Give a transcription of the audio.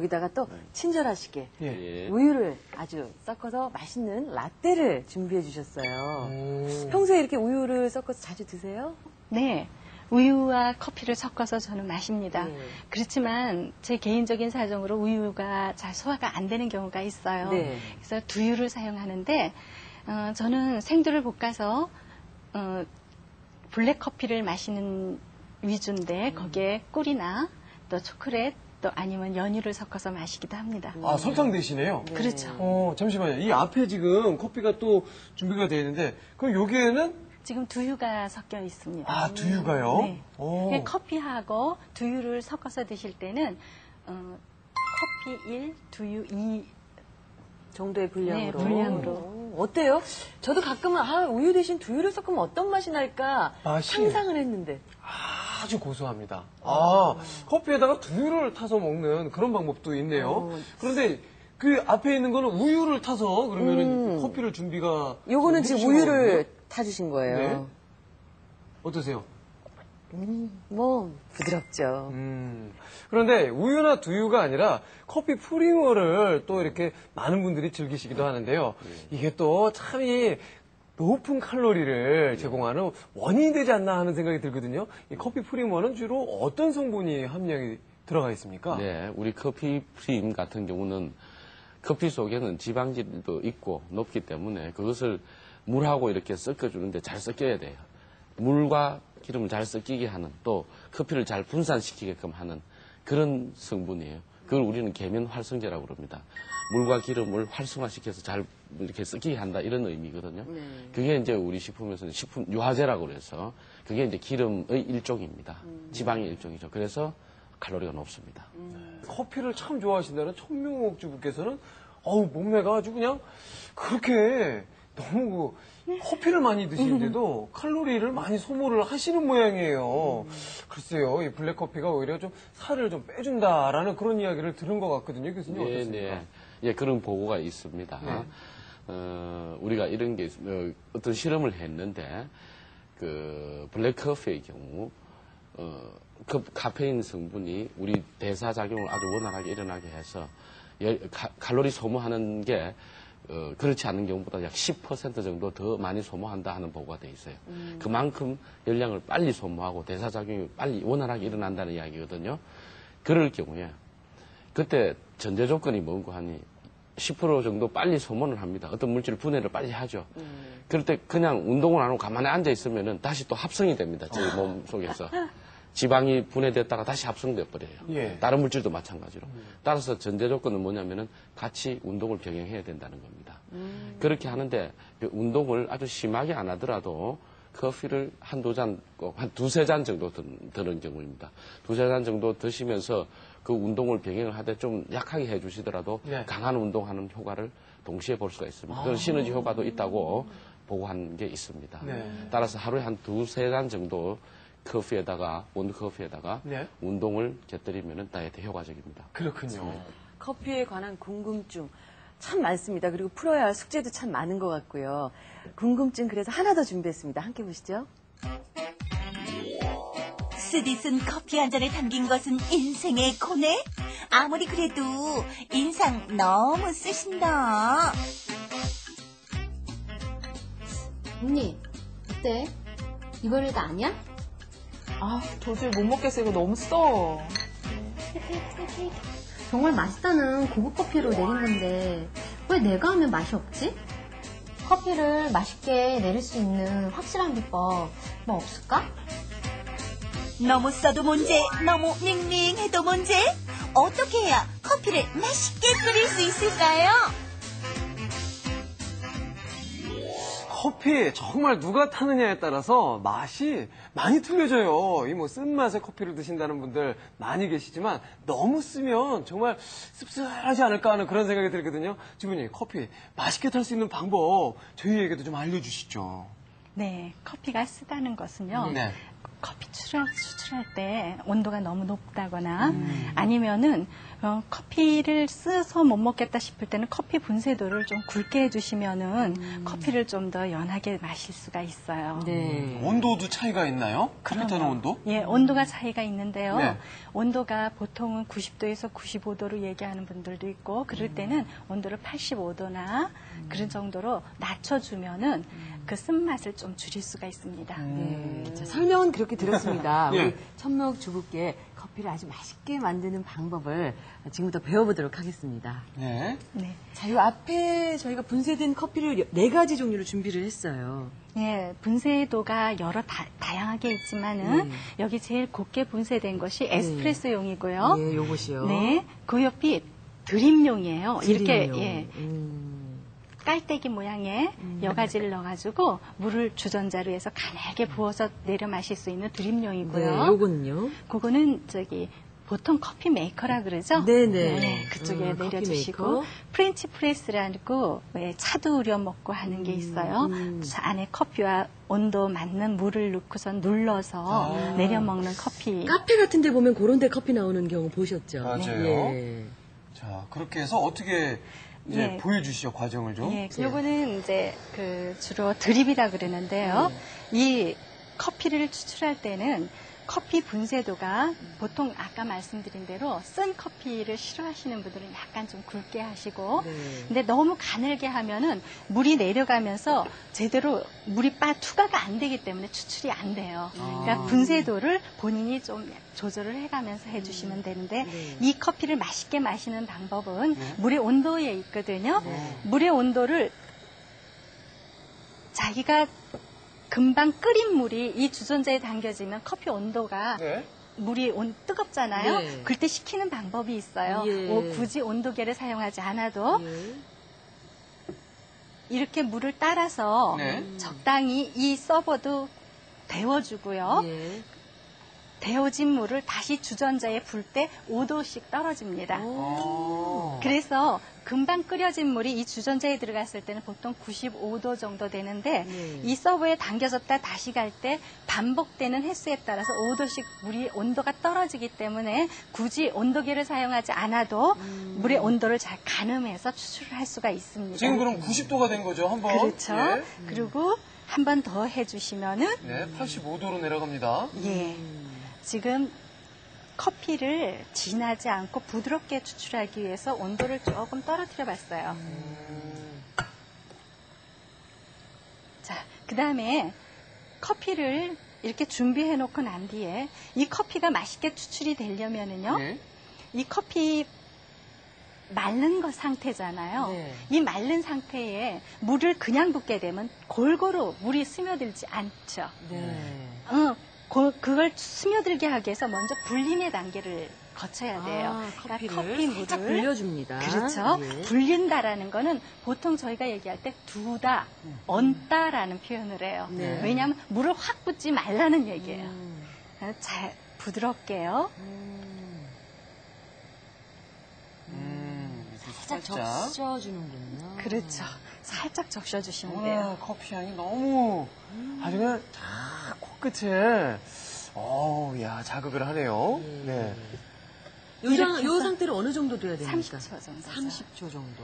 여기다가 또 친절하시게 예. 우유를 아주 섞어서 맛있는 라떼를 준비해 주셨어요. 평소에 이렇게 우유를 섞어서 자주 드세요? 네. 우유와 커피를 섞어서 저는 마십니다. 네. 그렇지만 제 개인적인 사정으로 우유가 잘 소화가 안 되는 경우가 있어요. 네. 그래서 두유를 사용하는데 저는 생두를 볶아서 블랙 커피를 마시는 위주인데 거기에 꿀이나 또 초콜릿 또 아니면 연유를 섞어서 마시기도 합니다. 아, 설탕 대신에요? 네. 그렇죠. 잠시만요. 이 앞에 지금 커피가 또 준비가 되어 있는데, 그럼 여기에는? 지금 두유가 섞여 있습니다. 아, 두유가요? 네. 오. 커피하고 두유를 섞어서 드실 때는 커피 1, 두유 2 정도의 분량으로. 네, 분량으로. 어때요? 저도 가끔은 우유 대신 두유를 섞으면 어떤 맛이 날까 맛이? 상상을 했는데. 아주 고소합니다. 커피에다가 두유를 타서 먹는 그런 방법도 있네요. 그런데 그 앞에 있는 거는 우유를 타서 그러면은 커피를 준비가. 요거는 지금 해주신 우유를 거거든요? 타주신 거예요. 네. 어떠세요? 뭐 부드럽죠. 그런데 우유나 두유가 아니라 커피 프리머를 또 이렇게 많은 분들이 즐기시기도 하는데요. 이게 또 참 이 높은 칼로리를 제공하는 원인이 되지 않나 하는 생각이 들거든요. 이 커피 프리머는 주로 어떤 성분이 함량이 들어가 있습니까? 네, 우리 커피 프림 같은 경우는 커피 속에는 지방질도 있고 높기 때문에 그것을 물하고 이렇게 섞어주는데 잘 섞여야 돼요. 물과 기름을 잘 섞이게 하는 또 커피를 잘 분산시키게끔 하는 그런 성분이에요. 그걸 우리는 계면 활성제라고 그럽니다. 물과 기름을 활성화시켜서 잘 이렇게 섞이게 한다 이런 의미거든요. 그게 이제 우리 식품에서는 식품 유화제라고 그래서 그게 이제 기름의 일종입니다. 지방의 일종이죠. 그래서 칼로리가 높습니다. 커피를 참 좋아하신다는 천명옥주부께서는 몸매가 아주 그냥 그렇게 너무 커피를 많이 드시는데도 칼로리를 많이 소모를 하시는 모양이에요. 글쎄요, 이 블랙커피가 오히려 좀 살을 좀 빼준다라는 그런 이야기를 들은 것 같거든요. 교수님 어떻습니까? 예, 그런 보고가 있습니다. 우리가 이런 게 어떤 실험을 했는데 그 블랙커피의 경우 카페인 성분이 우리 대사작용을 아주 원활하게 일어나게 해서 칼로리 소모하는 게 그렇지 않은 경우보다 약 10% 정도 더 많이 소모한다 하는 보고가 돼 있어요. 그만큼 열량을 빨리 소모하고 대사작용이 빨리 원활하게 일어난다는 이야기거든요. 그럴 경우에 그때 전제 조건이 뭔고 하니 10% 정도 빨리 소모를 합니다. 어떤 물질 분해를 빨리 하죠. 그럴 때 그냥 운동을 안 하고 가만히 앉아 있으면은 다시 또 합성이 됩니다. 저희 몸 속에서. 지방이 분해됐다가 다시 합성돼 버려요. 예. 다른 물질도 마찬가지로. 따라서 전제 조건은 뭐냐면은 같이 운동을 병행해야 된다는 겁니다. 그렇게 하는데 운동을 아주 심하게 안 하더라도 커피를 한두 잔, 꼭 한 두세 잔 정도 드는 경우입니다. 두세 잔 정도 드시면서 그 운동을 병행을 하되 좀 약하게 해주시더라도 네. 강한 운동하는 효과를 동시에 볼 수가 있습니다. 그런 시너지 효과도 있다고 보고한 게 있습니다. 네. 따라서 하루에 한 두세 잔 정도 커피에다가 원두커피에다가 네. 운동을 곁들이면 다이어트 효과적입니다. 그렇군요. 커피에 관한 궁금증 참 많습니다. 그리고 풀어야 할 숙제도 참 많은 것 같고요. 궁금증 그래서 하나 더 준비했습니다. 함께 보시죠. 쓰디 쓴 커피 한 잔에 담긴 것은 인생의 고뇌? 아무리 그래도 인상 너무 쓰신다. 언니, 어때? 이거를 다 아냐? 도저히 못 먹겠어. 이거 너무 써. 정말 맛있다는 고급 커피로 내린 건데 왜 내가 하면 맛이 없지? 커피를 맛있게 내릴 수 있는 확실한 비법 뭐 없을까? 너무 써도 문제, 너무 닝닝해도 문제. 어떻게 해야 커피를 맛있게 끓일 수 있을까요? 커피 정말 누가 타느냐에 따라서 맛이 많이 틀려져요. 이 뭐 쓴맛의 커피를 드신다는 분들 많이 계시지만 너무 쓰면 정말 씁쓸하지 않을까 하는 그런 생각이 들거든요. 주부님, 커피 맛있게 탈 수 있는 방법 저희에게도 좀 알려주시죠. 네, 커피가 쓰다는 것은요. 네. 커피 추출할 때 온도가 너무 높다거나 아니면은 커피를 써서 못 먹겠다 싶을 때는 커피 분쇄도를 좀 굵게 해주시면은 커피를 좀 더 연하게 마실 수가 있어요. 네. 온도도 차이가 있나요? 커피 타는 온도? 예, 온도가 차이가 있는데요. 네. 온도가 보통은 90도에서 95도로 얘기하는 분들도 있고, 그럴 때는 온도를 85도나 그런 정도로 낮춰주면은 그 쓴맛을 좀 줄일 수가 있습니다. 네. 자, 설명은 그렇게 들었습니다. 예. 우리 천목 주부께 커피를 아주 맛있게 만드는 방법을 지금부터 배워보도록 하겠습니다. 네. 네. 자, 이 앞에 저희가 분쇄된 커피를 4가지 종류로 준비를 했어요. 예, 분쇄도가 여러 다양하게 있지만은 여기 제일 곱게 분쇄된 것이 에스프레소용이고요. 예, 요것이요. 네, 그 옆이 드립용이에요. 이렇게 드림용. 예, 깔때기 모양의 여가지를 넣어가지고 물을 주전자로 해서 가늘게 부어서 내려 마실 수 있는 드립용이고요. 네, 요거는요. 그거는 보통 커피 메이커라 그러죠? 네네. 네, 그쪽에 커피 내려주시고 메이커. 프렌치 프레스라고 차도 우려 먹고 하는 게 있어요. 자, 안에 커피와 온도 맞는 물을 넣고선 눌러서 내려 먹는 커피. 카페 같은 데 보면 그런 데 커피 나오는 경우 보셨죠? 맞아요. 예. 자, 그렇게 해서 어떻게 이제 예. 보여주시죠, 과정을 좀. 예, 요거는 이제 주로 드립이라 그러는데요. 이 커피를 추출할 때는 커피 분쇄도가 보통 아까 말씀드린 대로 쓴 커피를 싫어하시는 분들은 약간 좀 굵게 하시고 네. 근데 너무 가늘게 하면은 물이 내려가면서 제대로 물이 투과가 안 되기 때문에 추출이 안 돼요. 그러니까 분쇄도를 본인이 좀 조절을 해가면서 해주시면 되는데 이 커피를 맛있게 마시는 방법은 물의 온도에 있거든요. 물의 온도를 자기가 금방 끓인 물이 이 주전자에 담겨지면 커피 온도가 네. 물이 뜨겁잖아요. 네. 그럴 때 식히는 방법이 있어요. 예. 굳이 온도계를 사용하지 않아도 예. 이렇게 물을 따라서 네. 적당히 이 서버도 데워주고요. 예. 데워진 물을 다시 주전자에 불 때 5도씩 떨어집니다. 그래서 금방 끓여진 물이 이 주전자에 들어갔을 때는 보통 95도 정도 되는데 이 서버에 담겨졌다 다시 갈 때 반복되는 횟수에 따라서 5도씩 물이 온도가 떨어지기 때문에 굳이 온도계를 사용하지 않아도 물의 온도를 잘 가늠해서 추출을 할 수가 있습니다. 지금 그럼 90도가 된 거죠, 한번. 그렇죠. 예. 그리고 한 번 더 해주시면은 네, 85도로 내려갑니다. 예. 지금 커피를 진하지 않고 부드럽게 추출하기 위해서 온도를 조금 떨어뜨려 봤어요. 자, 그 다음에 커피를 이렇게 준비해 놓고 난 뒤에 이 커피가 맛있게 추출이 되려면은요, 네. 이 커피 마른 것 상태잖아요. 네. 이 마른 상태에 물을 그냥 붓게 되면 골고루 물이 스며들지 않죠. 네. 그걸 스며들게 하기 위해서 먼저 불림의 단계를 거쳐야 돼요. 커피를 커피 살짝 물을 불려줍니다. 그렇죠. 예. 불린다라는 거는 보통 저희가 얘기할 때 두다, 얹다라는 표현을 해요. 네. 왜냐하면 물을 확 붓지 말라는 얘기예요. 잘 부드럽게요. 살짝 적셔주는군요. 그렇죠. 살짝 적셔주시면 돼요. 오늘 커피 향이 너무 아주 그냥 쫙 코끝에 야 자극을 하네요. 네. 요 상태로 어느 정도 돼야 됩니까? 30초 정도. 30초 정도.